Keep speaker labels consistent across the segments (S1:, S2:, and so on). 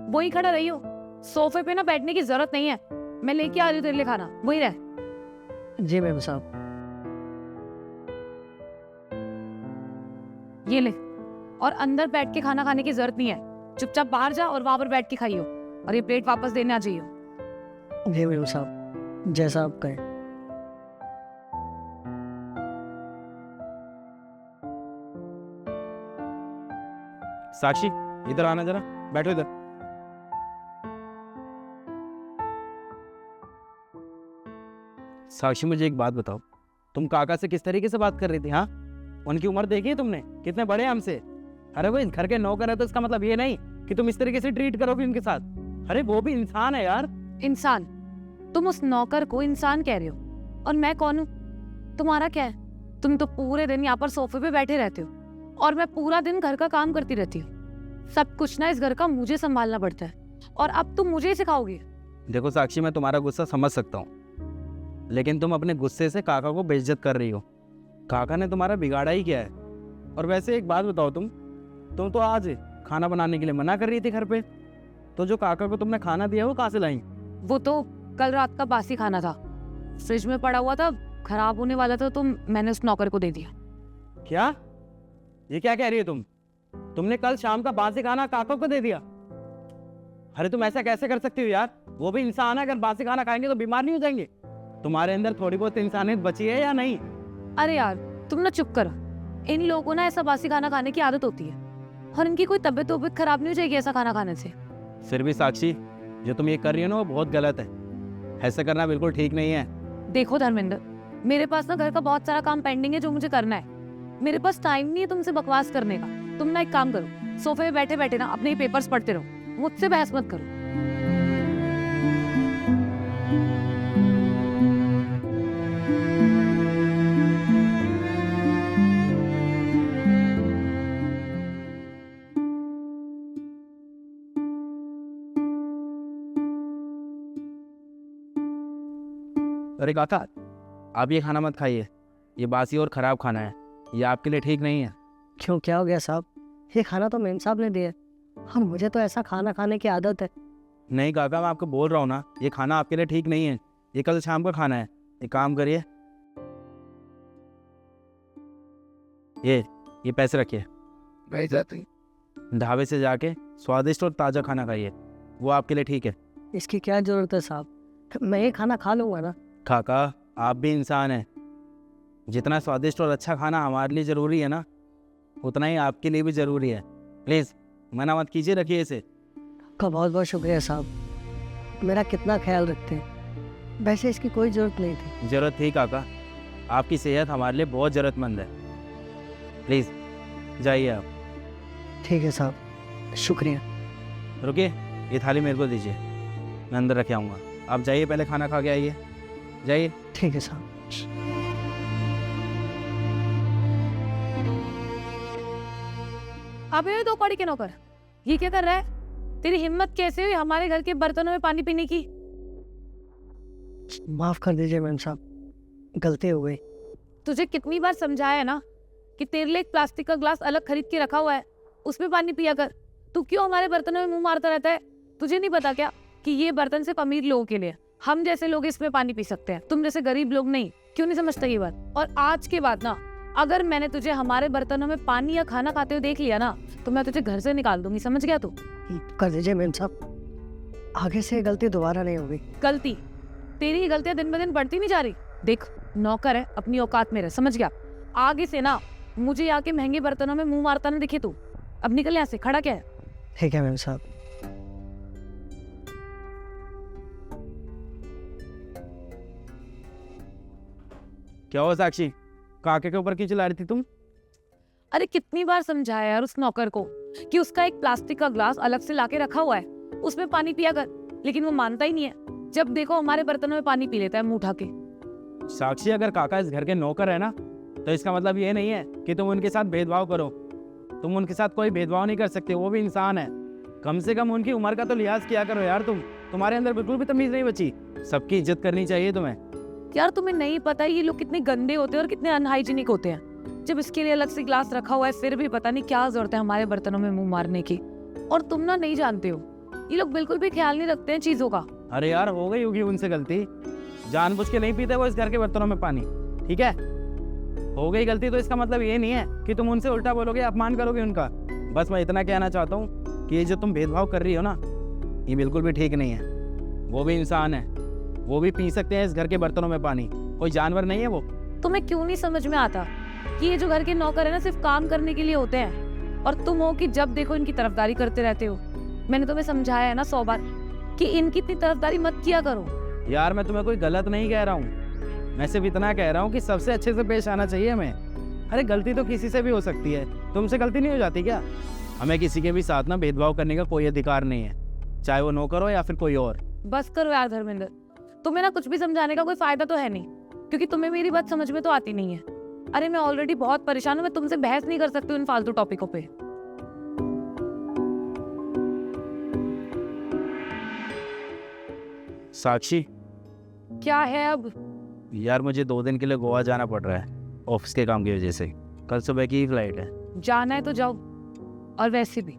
S1: वही खड़ा रही हो, सोफे पे ना बैठने की जरूरत नहीं है। मैं लेके आ रही हूँ तेरे लिए खाना, वही रह।
S2: जी मैम साहब।
S1: ये ले, और अंदर बैठ के खाना खाने की जरूरत नहीं है। चुपचाप बाहर जा और वहां पर बैठ के खाइयो, और ये प्लेट वापस देने आ जाइयो।
S2: जी मैम साहब, जैसा आप कहें।
S3: साक्षी इधर आना जरा, बैठो इधर। साक्षी मुझे एक बात बताओ, तुम काका से किस तरीके से बात कर रही थी? हाँ, उनकी उम्र देखी है तुमने? कितने बड़े हैं हमसे। अरे वो इस घर के नौकर है तो इसका मतलब ये नहीं कि तुम इस तरीके से ट्रीट करोगे उनके साथ। अरे वो भी इंसान है यार।
S1: इंसान? तुम उस नौकर को इंसान कह रहे हो, और मैं कौन हूँ? तुम्हारा क्या है? तुम तो पूरे दिन यहाँ पर सोफे पे बैठे रहते हो, और मैं पूरा दिन घर का काम करती रहती हूँ। सब कुछ ना इस घर का मुझे संभालना पड़ता है, और अब तुम मुझे ही सिखाओगे?
S3: देखो साक्षी, मैं तुम्हारा गुस्सा समझ सकता हूँ, लेकिन तुम अपने गुस्से से काका को बेइज्जत कर रही हो। काका ने तुम्हारा बिगाड़ा ही क्या है? और वैसे एक बात बताओ, तुम तो आज खाना बनाने के लिए मना कर रही थी घर पे, तो जो काका को तुमने खाना दिया वो कहाँ से लाई?
S1: वो तो कल रात का बासी खाना था, फ्रिज में पड़ा हुआ था, खराब होने वाला था, तो मैंने उस नौकर को दे दिया।
S3: क्या? ये क्या कह रही हो तुमने कल शाम का बासी खाना काका को दे दिया? अरे तुम ऐसा कैसे कर सकती हो यार? वो भी इंसान है, अगर बासी खाना खाएंगे तो बीमार नहीं हो जाएंगे? तुम्हारे अंदर थोड़ी बहुत इंसानियत बची है या नहीं?
S1: अरे यार तुम ना चुप करो। इन लोगों को ना ऐसा बासी खाना खाने की आदत होती है, और इनकी कोई तबीयत खराब नहीं हो जाएगी ऐसा खाना खाने से।
S3: फिर भी साक्षी, जो तुम ये कर रही हो ना वो बहुत गलत है। ऐसा करना बिल्कुल ठीक नहीं है।
S1: देखो धर्मेंद्र, मेरे पास ना घर का बहुत सारा काम पेंडिंग है जो मुझे करना है। मेरे पास टाइम नहीं है तुमसे बकवास करने का। तुम ना एक काम करो, सोफे पे बैठे बैठे ना अपने ही पेपर्स पढ़ते रहो, मुझसे बहस मत करो।
S3: अरे काका, आप ये खाना मत खाइए, ये बासी और खराब खाना है, ये आपके लिए ठीक नहीं है।
S2: क्यों, क्या हो गया साहब? ये खाना तो मैम साहब ने दिया। हाँ, मुझे तो ऐसा खाना खाने की आदत है।
S3: नहीं काका, मैं आपको बोल रहा हूँ ना, ये खाना आपके लिए ठीक नहीं है। ये कल शाम का खाना है। एक काम करिए, ये पैसे रखिए, ढाबे से जाके स्वादिष्ट और ताज़ा खाना खाइए, वो आपके लिए ठीक है।
S2: इसकी क्या जरूरत है साहब? मैं ये खाना खा लूँगा ना।
S3: काका, आप भी इंसान हैं। जितना स्वादिष्ट और अच्छा खाना हमारे लिए ज़रूरी है ना, उतना ही आपके लिए भी ज़रूरी है। प्लीज़ मना मत कीजिए, रखिए इसे।
S2: आपका बहुत बहुत शुक्रिया साहब, मेरा कितना ख्याल रखते हैं। वैसे इसकी कोई ज़रूरत नहीं थी।
S3: ज़रूरत थी काका, आपकी सेहत हमारे लिए बहुत ज़रूरतमंद है। प्लीज़ जाइए आप।
S2: ठीक है साहब, शुक्रिया।
S3: रुकिए, ये थाली मेरे को दीजिए, मैं अंदर रख आऊँगा। आप जाइए, पहले खाना खा के आइए, जाइए।
S2: ठीक है साहब।
S1: अबे दो कौड़ी के नौकर, ये क्या कर रहा है? तेरी हिम्मत कैसे हुई हमारे घर के बर्तनों में पानी पीने की?
S2: माफ़ कर दीजिए मैम साहब, गलती हो गई।
S1: तुझे कितनी बार समझाया है ना कि तेरे लिए एक प्लास्टिक का ग्लास अलग खरीद के रखा हुआ है, उसमें पानी पिया कर। तू क्यों हमारे बर्तनों में मुंह मारता रहता है? तुझे नहीं पता क्या कि ये बर्तन सिर्फ अमीर लोगों के लिए, हम जैसे लोग इसमें पानी पी सकते हैं, तुम जैसे गरीब लोग नहीं। क्यों नहीं समझता ये बात? और आज के बाद ना, अगर मैंने तुझे हमारे बर्तनों में पानी या खाना खाते हुए देख लिया ना, तो मैं तुझे घर से निकाल दूंगी, समझ गया तू?
S2: कर दीजिए मैम साहब, आगे से गलती दोबारा नहीं होगी।
S1: गलती? तेरी गलतियां दिन ब दिन बढ़ती नहीं जा रही? देख, नौकर है, अपनी औकात में रह, समझ गया? आगे से ना मुझे आके महंगे बर्तनों में मुंह मारता ना दिखे तू। अब निकल यहाँ से, खड़ा क्या है?
S2: ठीक है मैम साहब।
S3: क्या हुआ साक्षी, काके के ऊपर क्यों चिल्ला रही थी तुम?
S1: अरे कितनी बार समझाया यार उस नौकर को कि उसका एक प्लास्टिक का ग्लास अलग से लाके रखा हुआ है, उसमें पानी पिया कर, लेकिन वो मानता ही नहीं है। जब देखो हमारे बर्तनों में पानी पी लेता है मुंह उठा के।
S3: साक्षी, अगर काका इस घर के नौकर है ना, तो इसका मतलब ये नहीं है कि तुम उनके साथ भेदभाव करो। तुम उनके साथ कोई भेदभाव नहीं कर सकते, वो भी इंसान है। कम से कम उनकी उम्र का तो लिहाज किया करो यार। तुम्हारे अंदर बिल्कुल भी तमीज नहीं बची। सबकी इज्जत करनी चाहिए तुम्हें।
S1: यार तुम्हें नहीं पता ये लोग कितने गंदे होते हैं और कितने अनहाइजीनिक होते हैं। जब इसके लिए अलग से ग्लास रखा हुआ है, फिर भी पता नहीं क्या जरूरत है हमारे बर्तनों में मुंह मारने की। और तुम ना नहीं जानते हो, ये लोग बिल्कुल भी ख्याल नहीं रखते हैं चीजों का।
S3: अरे यार हो गई होगी उनसे गलती, जानबूझ के नहीं पीते वो इस घर के बर्तनों में पानी, ठीक है? हो गई गलती तो इसका मतलब ये नहीं है कि तुम उनसे उल्टा बोलोगे, अपमान करोगे उनका। बस मैं इतना कहना चाहता हूँ कि ये जो तुम भेदभाव कर रही हो ना, ये बिल्कुल भी ठीक नहीं है। वो भी इंसान है, वो भी पी सकते हैं इस घर के बर्तनों में पानी, कोई जानवर नहीं है वो।
S1: तुम्हें क्यों नहीं समझ में आता कि ये जो घर के नौकर है ना सिर्फ काम करने के लिए होते हैं, और तुम हो कि जब देखो इनकी तरफदारी करते रहते हो। मैंने तुम्हें समझाया है ना 100 बार कि इनकी इतनी तरफदारी मत किया करो।
S3: यार मैं तुम्हें कोई गलत नहीं कह रहा हूँ, मैं सिर्फ इतना कह रहा हूँ कि सबसे अच्छे से पेश आना चाहिए हमें। अरे गलती तो किसी से भी हो सकती है, तुमसे गलती नहीं हो जाती क्या? हमें किसी के भी साथ ना भेदभाव करने का कोई अधिकार नहीं है, चाहे वो नौकर हो या फिर कोई और।
S1: बस करो यार धर्मेंद्र, तुम्हें ना कुछ भी समझाने का कोई फायदा तो है नहीं, क्योंकि तुम्हें मेरी बात समझ में तो आती नहीं है। अरे मैं ऑलरेडी बहुत परेशान हूँ, मैं तुमसे बहस नहीं कर सकती इन फालतू टॉपिकों पे।
S3: साक्षी,
S1: क्या है अब?
S3: यार मुझे 2 दिन के लिए गोवा जाना पड़ रहा है ऑफिस के काम की वजह से। कल सुबह की फ्लाइट है।
S1: जाना है तो जाओ, और वैसे भी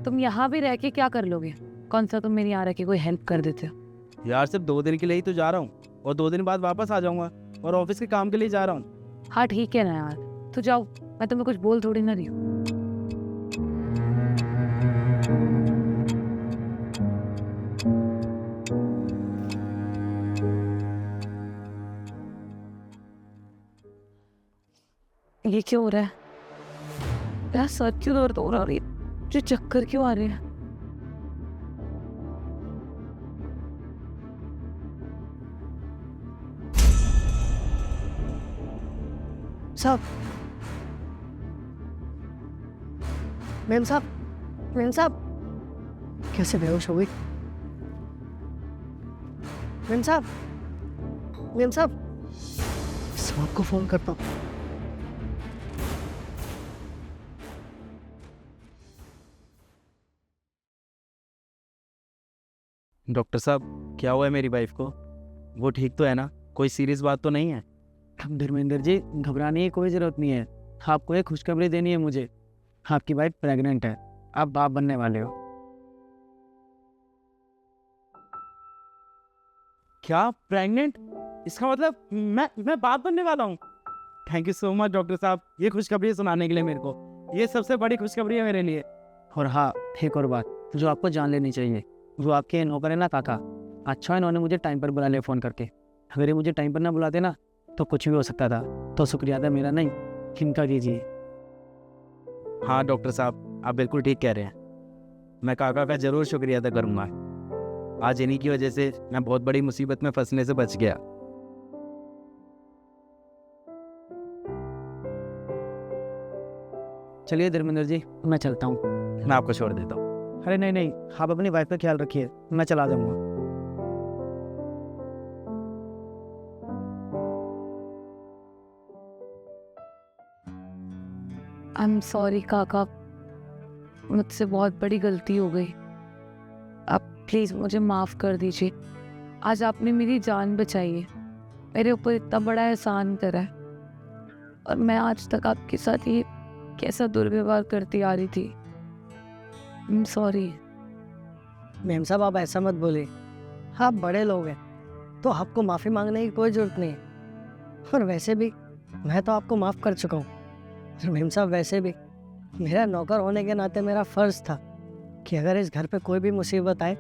S1: तुम यहाँ भी रह के क्या कर लोगे? कौन सा तुम मेरी यहाँ रह के कोई हेल्प कर देते हो?
S3: यार सिर्फ 2 दिन के लिए ही तो जा रहा हूँ, और 2 दिन बाद वापस आ जाऊंगा, और ऑफिस के काम के लिए जा रहा हूँ।
S1: हाँ ठीक है ना यार, तो जाओ, मैं तुम्हें कुछ बोल थोड़ी ना रही हूँ। ये क्यों हो रहा है यार? सर क्यों दर्द हो रहा है? मुझे चक्कर क्यों आ रहे हैं?
S2: साहब, मैम साहब, मैम साहब, कैसे बेहोश हो गई? मैम साहब, मैम साहब, साहब को फोन करता हूँ।
S3: डॉक्टर साहब, क्या हुआ है मेरी वाइफ को? वो ठीक तो है ना? कोई सीरियस बात तो नहीं है?
S4: धर्मेंद्र जी, घबराने की कोई ज़रूरत नहीं है। आपको एक खुशखबरी देनी है मुझे। आपकी वाइफ प्रेग्नेंट है, आप बाप बनने वाले हो।
S3: क्या प्रेग्नेंट? इसका मतलब मैं बाप बनने वाला हूँ? Thank you so much doctor साहब, ये खुशखबरी सुनाने के लिए मेरे को। ये सबसे बड़ी खुशखबरी है मेरे लिए।
S4: और हाँ, एक और बात जो आपको जान लेनी चाहिए, वो आपके नौकर है ना काका, अच्छा इन्होंने मुझे टाइम पर बुला लिया फ़ोन करके। अगर ये मुझे टाइम पर ना बुलाते ना तो कुछ भी हो सकता था। तो शुक्रिया था मेरा नहीं, इनका कीजिए।
S3: हाँ डॉक्टर साहब, आप बिल्कुल ठीक कह रहे हैं। मैं काका का ज़रूर शुक्रिया अदा करूँगा। आज इन्हीं की वजह से मैं बहुत बड़ी मुसीबत में फंसने से बच गया।
S4: चलिए धर्मेंद्र जी, मैं चलता हूँ।
S3: मैं आपको छोड़ देता हूँ।
S4: अरे नहीं नहीं, आप अपनी वाइफ का ख्याल रखिए, मैं चला जाऊँगा।
S1: आई एम सॉरी काका, मुझसे बहुत बड़ी गलती हो गई। आप प्लीज़ मुझे माफ़ कर दीजिए। आज आपने मेरी जान बचाई है, मेरे ऊपर इतना बड़ा एहसान करा है, और मैं आज तक आपके साथ ये कैसा दुर्व्यवहार करती आ रही थी। I am sorry.
S2: मैम साहब, आप ऐसा मत बोलिए। आप बड़े लोग हैं तो आपको माफ़ी मांगने की कोई ज़रूरत नहीं है। और वैसे भी मैं तो आपको माफ़ कर चुका हूँ। और मैम साहब, वैसे भी मेरा नौकर होने के नाते मेरा फ़र्ज़ था कि अगर इस घर पे कोई भी मुसीबत आए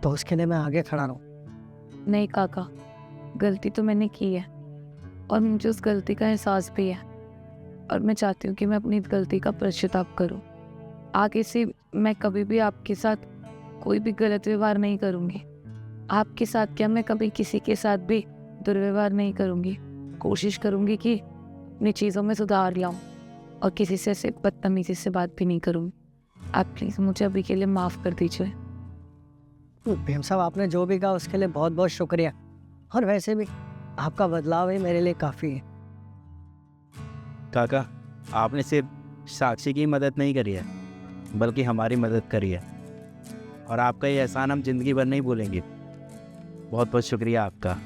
S2: तो उसके लिए मैं आगे खड़ा रहूँ।
S1: नहीं काका, गलती तो मैंने की है, और मुझे उस गलती का एहसास भी है, और मैं चाहती हूँ कि मैं अपनी गलती का पश्चाताप करूँ। आगे से मैं कभी भी आपके साथ कोई भी गलत व्यवहार नहीं करूँगी। आपके साथ क्या, मैं कभी किसी के साथ भी दुर्व्यवहार नहीं करूँगी। कोशिश करूँगी कि अपनी चीज़ों में सुधार लाऊं, और किसी से ऐसे बदतमीजी से बात भी नहीं करूँगी। आप प्लीज़ मुझे अभी के लिए माफ़ कर दीजिए।
S2: मैम साहब, आपने जो भी कहा उसके लिए बहुत बहुत शुक्रिया। और वैसे भी आपका बदलाव ही मेरे लिए काफ़ी है।
S3: काका, आपने सिर्फ साक्षी की मदद नहीं करी है, बल्कि हमारी मदद करी है, और आपका ये एहसान हम जिंदगी भर नहीं भूलेंगे। बहुत बहुत शुक्रिया आपका।